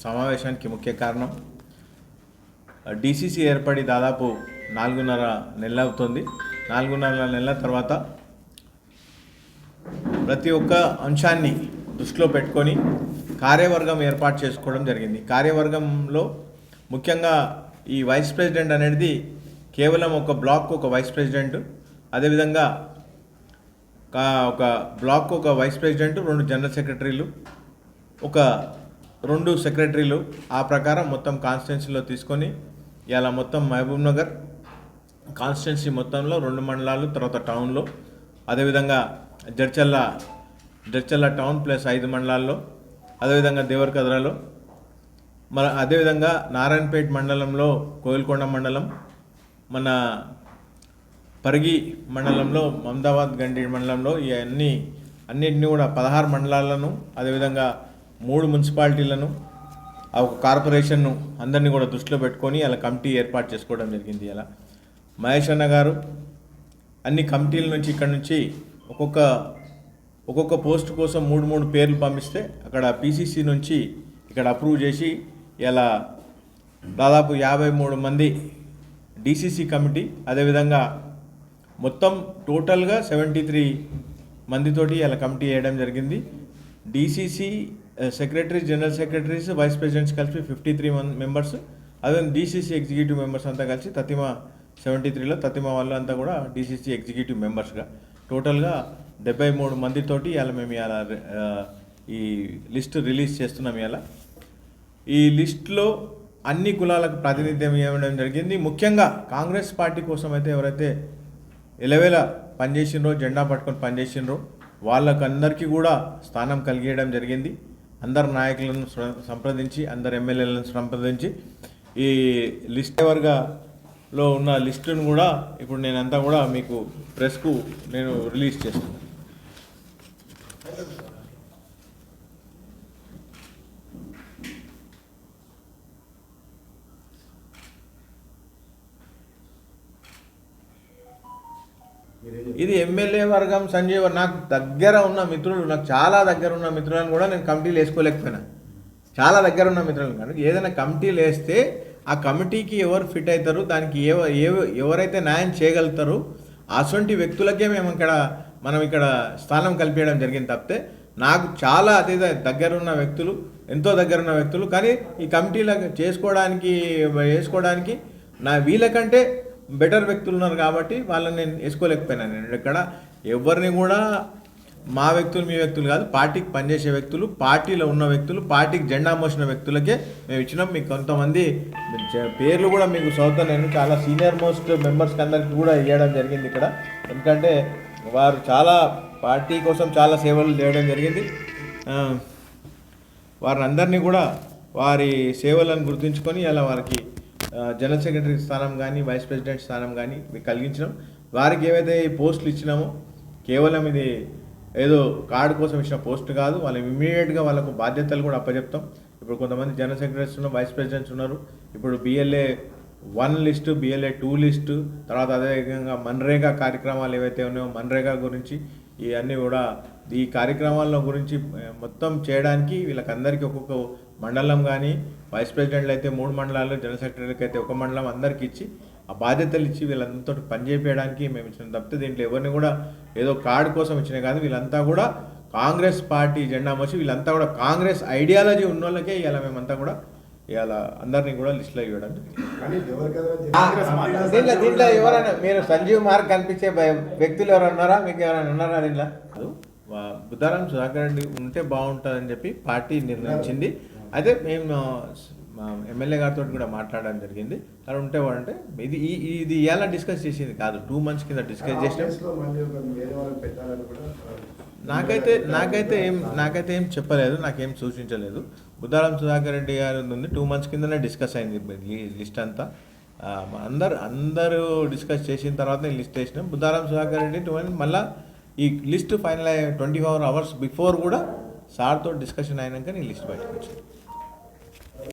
సమావేశానికి ముఖ్య కారణం డీసీసీ ఏర్పడి దాదాపు 4.5 నెలలు అవుతుంది. 4.5 నెలల తర్వాత ప్రతి ఒక్క అంశాన్ని దృష్టిలో పెట్టుకొని కార్యవర్గం ఏర్పాటు చేసుకోవడం జరిగింది. కార్యవర్గంలో ముఖ్యంగా ఈ వైస్ ప్రెసిడెంట్ అనేది కేవలం ఒక బ్లాక్ ఒక వైస్ ప్రెసిడెంట్, అదేవిధంగా ఒక బ్లాక్ ఒక వైస్ ప్రెసిడెంట్, 2 జనరల్ సెక్రటరీలు, ఒక 2 సెక్రటరీలు, ఆ ప్రకారం మొత్తం కాన్స్టిట్యున్సీలో తీసుకొని ఇలా మొత్తం మహబూబ్ నగర్ కాన్స్టిట్యున్సీ మొత్తంలో 2 మండలాలు, తర్వాత టౌన్లో, అదేవిధంగా జడ్చర్ల టౌన్ ప్లస్ 5 మండలాల్లో, అదేవిధంగా దేవరకద్రలో, అదేవిధంగా నారాయణపేట మండలంలో కోయిల్కొండ మండలం, మన పరిగి మండలంలో మమదాబాద్ గండి మండలంలో ఈ అన్నింటినీ కూడా 16 మండలాలను, అదేవిధంగా 3 మున్సిపాలిటీలను, ఒక కార్పొరేషన్ను అందరినీ కూడా దృష్టిలో పెట్టుకొని అలా కమిటీ ఏర్పాటు చేసుకోవడం జరిగింది. అలా మహేష్ అన్న గారు అన్ని కమిటీల నుంచి ఇక్కడ నుంచి ఒక్కొక్క పోస్ట్ కోసం 3 పేర్లు పంపిస్తే అక్కడ పీసీసీ నుంచి ఇక్కడ అప్రూవ్ చేసి ఇలా దాదాపు 53 మంది డీసీసీ కమిటీ, అదేవిధంగా మొత్తం టోటల్గా 73 మందితోటి ఇలా కమిటీ వేయడం జరిగింది. DCC secretaries, general secretaries, vice presidents కలిపి 53 మెంబర్స్, అదే డీసీసీ ఎగ్జిక్యూటివ్ మెంబర్స్ అంతా కలిసి తతిమా 73లో తతిమా వాళ్ళు అంతా కూడా డీసీసీ ఎగ్జిక్యూటివ్ మెంబర్స్గా టోటల్గా 73 మందితోటి ఇలా మేము ఇలా ఈ లిస్ట్ రిలీజ్ చేస్తున్నాం. ఇలా ఈ లిస్టులో అన్ని కులాలకు ప్రాతినిధ్యం ఇవ్వడం జరిగింది. ముఖ్యంగా కాంగ్రెస్ పార్టీ కోసం అయితే ఎవరైతే ఎలవేళ పనిచేసినరో, జెండా పట్టుకొని పనిచేసినరో వాళ్ళకందరికీ కూడా స్థానం కలిగేయడం జరిగింది. అందరు నాయకులను సంప్రదించి, అందరు ఎమ్మెల్యేలను సంప్రదించి ఈ లిస్ట్ వర్గలో ఉన్న లిస్టును కూడా ఇప్పుడు నేనంతా కూడా మీకు ప్రెస్కు నేను రిలీజ్ చేస్తున్నాను. ఇది ఎమ్మెల్యే వర్గం సంజయ్, నాకు దగ్గర ఉన్న మిత్రులు, నాకు చాలా దగ్గర ఉన్న మిత్రులను కూడా నేను కమిటీలు వేసుకోలేకపోయినా. చాలా దగ్గర ఉన్న మిత్రులను కానీ ఏదైనా కమిటీలు వేస్తే ఆ కమిటీకి ఎవరు ఫిట్ అవుతారు, దానికి ఎవరైతే న్యాయం చేయగలుగుతారు అటువంటి వ్యక్తులకే మనం ఇక్కడ స్థానం కల్పించడం జరిగింది తప్పితే నాకు చాలా అతి దగ్గరున్న వ్యక్తులు, ఎంతో దగ్గరున్న వ్యక్తులు, కానీ ఈ కమిటీలకు వేసుకోవడానికి వీళ్ళకంటే బెటర్ వ్యక్తులు ఉన్నారు కాబట్టి వాళ్ళని నేను వేసుకోలేకపోయినాను. నేను ఇక్కడ ఎవరిని కూడా మా వ్యక్తులు మీ వ్యక్తులు కాదు, పార్టీకి పనిచేసే వ్యక్తులు, పార్టీలో ఉన్న వ్యక్తులు, పార్టీకి జెండా మోసిన వ్యక్తులకే మేము ఇచ్చినాం. మీకు కొంతమంది పేర్లు కూడా మీకు చదువుతాను, నేను చాలా సీనియర్ మోస్ట్ మెంబర్స్కి అందరికీ కూడా ఇవ్వడం జరిగింది ఇక్కడ. ఎందుకంటే వారు చాలా పార్టీ కోసం చాలా సేవలు చేయడం జరిగింది. వారిని అందరినీ కూడా వారి సేవలను గుర్తుంచుకొని అలా వారికి జనరల్ సెక్రటరీ స్థానం కానీ, వైస్ ప్రెసిడెంట్ స్థానం కానీ కలిగించినాం. వారికి ఏవైతే ఈ పోస్టులు ఇచ్చినామో కేవలం ఇది ఏదో కార్డు కోసం ఇచ్చిన పోస్ట్ కాదు, వాళ్ళు ఇమ్మీడియట్గా వాళ్ళకు బాధ్యతలు కూడా అప్పచెప్తాం. ఇప్పుడు కొంతమంది జనరల్ సెక్రటరీస్ ఉన్నారు, వైస్ ప్రెసిడెంట్స్ ఉన్నారు. ఇప్పుడు BLA 1 లిస్టు, BLA 2 లిస్టు, తర్వాత అదేవిధంగా మన్రేగా కార్యక్రమాలు ఏవైతే ఉన్నాయో మన్రేగా గురించి ఇవన్నీ కూడా ఈ కార్యక్రమాల గురించి మొత్తం చేయడానికి వీళ్ళకందరికీ ఒక్కొక్క మండలం కానీ, వైస్ ప్రెసిడెంట్లు అయితే 3 మండలాలు, జనరల్ సెక్రటరీకి అయితే 1 మండలం అందరికి ఇచ్చి ఆ బాధ్యతలు ఇచ్చి వీళ్ళంతా పనిచేయడానికి మేము ఇచ్చిన తప్పితే దీంట్లో ఎవరిని కూడా ఏదో కార్డు కోసం ఇచ్చినా కాదు. వీళ్ళంతా కూడా కాంగ్రెస్ పార్టీ జెండా మోసి వీళ్ళంతా కూడా కాంగ్రెస్ ఐడియాలజీ ఉన్న వాళ్ళకే ఇలా మేమంతా కూడా ఇలా అందరినీ కూడా లిస్టులో ఇవ్వడం దీంట్లో ఎవరైనా మీరు సంజీవ్ మార్క్ కనిపించే వ్యక్తులు ఎవరు ఉన్నారా, మీకు ఎవరైనా ఉన్నారా? దీంట్లో బుద్ధారాం సుధాకర్ రెడ్డి ఉంటే బాగుంటుందని చెప్పి పార్టీ నిర్ణయించింది. అయితే మేము ఎమ్మెల్యే గారితో కూడా మాట్లాడడం జరిగింది. అలా ఉంటే వాడంటే ఇది ఎలా డిస్కస్ చేసింది కాదు, 2 months కింద డిస్కస్ చేసినాం. నాకైతే ఏం చెప్పలేదు, నాకేం సూచించలేదు. బుద్ధారాం సుధాకర్ రెడ్డి గారి ఉంది 2 months కిందనే డిస్కస్ అయింది లిస్ట్ అంతా. అందరూ డిస్కస్ చేసిన తర్వాత నేను లిస్ట్ వేసినాం. బుద్ధారాం సుధాకర్ రెడ్డి మళ్ళీ ఈ లిస్ట్ ఫైనల్ 24 hours బిఫోర్ కూడా సార్తో డిస్కషన్ అయినాక నేను లిస్ట్ బయటకు వచ్చాను.